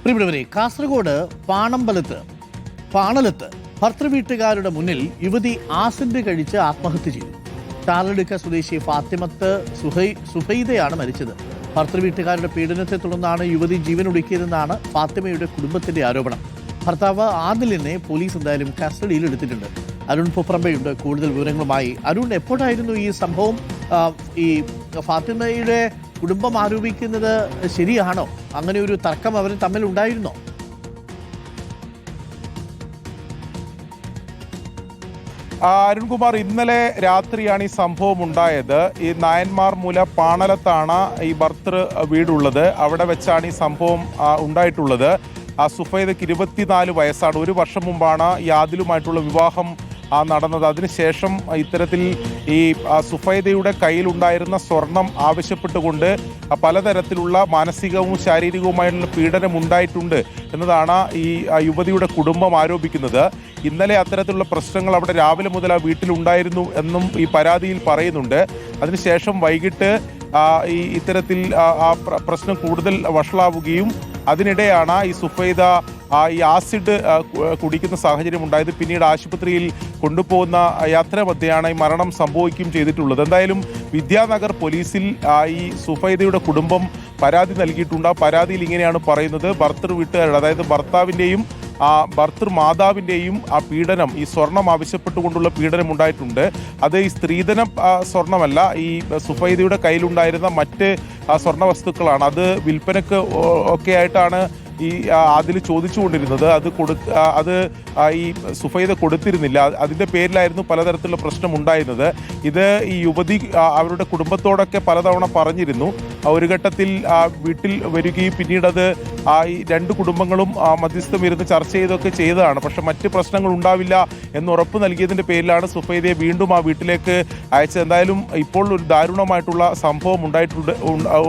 പ്രിയപ്പെട്ടവരെ, കാസർഗോഡ് പാണലത്ത് ഭർത്തൃവീട്ടുകാരുടെ മുന്നിൽ യുവതി ആസിഡ് കഴിച്ച് ആത്മഹത്യ ചെയ്തു. ചാലടുക്ക സ്വദേശി ഫാത്തിമത്ത് സുഫൈദയാണ് മരിച്ചത്. ഭർത്തൃവീട്ടുകാരുടെ പീഡനത്തെ തുടർന്നാണ് യുവതി ജീവനൊടുക്കിയതെന്നാണ് ഫാത്തിമയുടെ കുടുംബത്തിന്റെ ആരോപണം. ഭർത്താവ് ആദിലിനെ പോലീസ് എന്തായാലും കസ്റ്റഡിയിൽ എടുത്തിട്ടുണ്ട്. അരുൺ പൂപ്രമ്പയുണ്ട് കൂടുതൽ വിവരങ്ങളുമായി. അരുൺ, എപ്പോഴായിരുന്നു ഈ സംഭവം? ഈ ഫാത്തിമയുടെ കുടുംബം ആരോപിക്കുന്നത് ശരിയാണോ? അങ്ങനെ ഒരു തർക്കം അവർ തമ്മിൽ ഉണ്ടായിരുന്നോ? അരുൺകുമാർ, ഇന്നലെ രാത്രിയാണ് ഈ സംഭവം ഉണ്ടായത്. ഈ നായന്മാർ മൂല പാണലത്താണ് ഈ ഭർത്തൃ വീടുള്ളത്. അവിടെ വെച്ചാണ് ഈ സംഭവം ഉണ്ടായിട്ടുള്ളത്. സുഫൈദയ്ക്ക് 24 വയസ്സാണ്. 1 വർഷം മുമ്പാണ് ഈ ആദിലുമായിട്ടുള്ള വിവാഹം നടന്നത്. അതിനുശേഷം ഇത്തരത്തിൽ ഈ സുഫൈദയുടെ കയ്യിലുണ്ടായിരുന്ന സ്വർണം ആവശ്യപ്പെട്ടുകൊണ്ട് പലതരത്തിലുള്ള മാനസികവും ശാരീരികവുമായിട്ടുള്ള പീഡനം ഉണ്ടായിട്ടുണ്ട് എന്നതാണ് ഈ യുവതിയുടെ കുടുംബം ആരോപിക്കുന്നത്. ഇന്നലെ അത്തരത്തിലുള്ള പ്രശ്നങ്ങൾ അവിടെ രാവിലെ മുതൽ ആ വീട്ടിലുണ്ടായിരുന്നു എന്നും ഈ പരാതിയിൽ പറയുന്നുണ്ട്. അതിനുശേഷം വൈകിട്ട് ഈ ഇത്തരത്തിൽ ആ പ്രശ്നം കൂടുതൽ വഷളാവുകയും അതിനിടെയാണ് ഈ സുഫൈദ ഈ ആസിഡ് കുടിക്കുന്ന സാഹചര്യം ഉണ്ടായത്. പിന്നീട് ആശുപത്രിയിൽ കൊണ്ടുപോകുന്ന യാത്രാമധ്യയാണ് ഈ മരണം സംഭവിക്കുകയും ചെയ്തിട്ടുള്ളത്. എന്തായാലും വിദ്യാനഗർ പോലീസിൽ ഈ സുഫൈദയുടെ കുടുംബം പരാതി നൽകിയിട്ടുണ്ട്. ആ പരാതിയിൽ ഇങ്ങനെയാണ് പറയുന്നത്: ഭർത്തൃ വീട്ടുകാരുടെ, അതായത് ഭർത്താവിൻ്റെയും ഭർത്തൃ മാതാവിൻ്റെയും ആ പീഡനം, ഈ സ്വർണം ആവശ്യപ്പെട്ടുകൊണ്ടുള്ള പീഡനം ഉണ്ടായിട്ടുണ്ട്. അത് ഈ സ്ത്രീധനം സ്വർണമല്ല, ഈ സുഫൈദയുടെ കയ്യിലുണ്ടായിരുന്ന മറ്റ് സ്വർണ്ണ വസ്തുക്കളാണ്. അത് വിൽപ്പനക്ക് ഒക്കെ ആയിട്ടാണ് ഈ അതിൽ ചോദിച്ചുകൊണ്ടിരുന്നത്. അത് ഈ സുഫൈദ കൊടുത്തിരുന്നില്ല. അതിൻ്റെ പേരിലായിരുന്നു പലതരത്തിലുള്ള പ്രശ്നം ഉണ്ടായിരുന്നത്. ഇത് ഈ യുവതി അവരുടെ കുടുംബത്തോടൊക്കെ പലതവണ പറഞ്ഞിരുന്നു. ഒരു ഘട്ടത്തിൽ വീട്ടിൽ വരികയും പിന്നീട് അത് ഈ 2 കുടുംബങ്ങളും മധ്യസ്ഥം ഇരുന്ന് ചർച്ച ചെയ്തൊക്കെ ചെയ്തതാണ്. പക്ഷെ മറ്റ് പ്രശ്നങ്ങൾ ഉണ്ടാവില്ല എന്ന് ഉറപ്പ് നൽകിയതിൻ്റെ പേരിലാണ് സുഫൈദയെ വീണ്ടും ആ വീട്ടിലേക്ക് അയച്ചത്. എന്തായാലും ഇപ്പോൾ ഒരു ദാരുണമായിട്ടുള്ള സംഭവം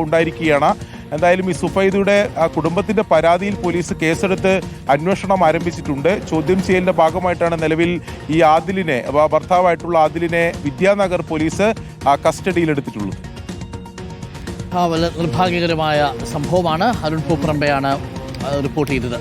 ഉണ്ടായിരിക്കുകയാണ്. എന്തായാലും ഈ സുഫൈദയുടെ കുടുംബത്തിന്റെ പരാതിയിൽ പോലീസ് കേസെടുത്ത് അന്വേഷണം ആരംഭിച്ചിട്ടുണ്ട്. ചോദ്യം ചെയ്യലിന്റെ ഭാഗമായിട്ടാണ് നിലവിൽ ഈ ആദിലിനെ, ഭർത്താവായിട്ടുള്ള ആദിലിനെ വിദ്യാനഗർ പോലീസ് കസ്റ്റഡിയിലെടുത്തിട്ടുള്ളത്. നിർഭാഗ്യകരമായ സംഭവമാണ്. അരുൺ പൂപ്രമ്പയാണ് റിപ്പോർട്ട് ചെയ്തത്.